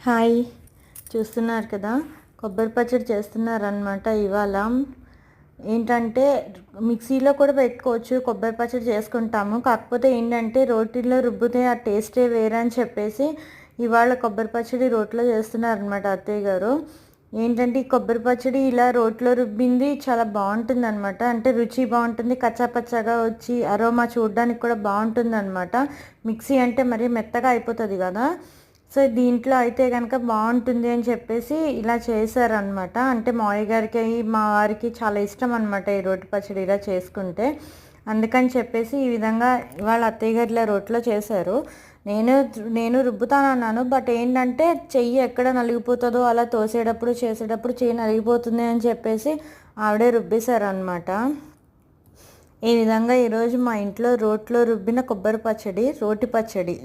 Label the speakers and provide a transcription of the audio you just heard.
Speaker 1: Hi, చూస్తున్నారు కదా, కొబ్బరి పచ్చడి చేస్తున్నారనమాట. ఇవాళ ఏంటంటే మిక్సీలో కూడా పెట్టుకోవచ్చు, కొబ్బరి పచ్చడి చేసుకుంటాము. కాకపోతే ఏంటంటే రోటిలో రుబ్బితే ఆ టేస్టే వేరే అని చెప్పేసి ఇవాళ కొబ్బరి పచ్చడి రోట్లో చేస్తున్నారనమాట అత్తయ్య గారు. ఏంటంటే ఈ కొబ్బరి పచ్చడి ఇలా రోట్లో రుబ్బింది చాలా బాగుంటుంది అనమాట. అంటే రుచి బాగుంటుంది, కచ్చాపచ్చాగా వచ్చి అరోమా చూడడానికి కూడా బాగుంటుంది అనమాట. మిక్సీ అంటే మరీ మెత్తగా అయిపోతుంది కదా, సో దీంట్లో అయితే కనుక బాగుంటుంది అని చెప్పేసి ఇలా చేశారనమాట. అంటే మావయ్య గారికి మా వారికి చాలా ఇష్టం అనమాట ఈ రోటి పచ్చడి ఇలా చేసుకుంటే. అందుకని చెప్పేసి ఈ విధంగా ఇవాళ అత్తయ్య గారు ఇలా రోట్లో చేశారు. నేను నేను రుబ్బుతానన్నాను, బట్ ఏంటంటే చెయ్యి ఎక్కడ నలిగిపోతుందో అలా తోసేటప్పుడు చేసేటప్పుడు చెయ్యి నలిగిపోతుంది అని చెప్పేసి ఆవిడే రుబ్బేశారు అనమాట. ఈ విధంగా ఈరోజు మా ఇంట్లో రోట్లో రుబ్బిన కొబ్బరి పచ్చడి, రోటి పచ్చడి.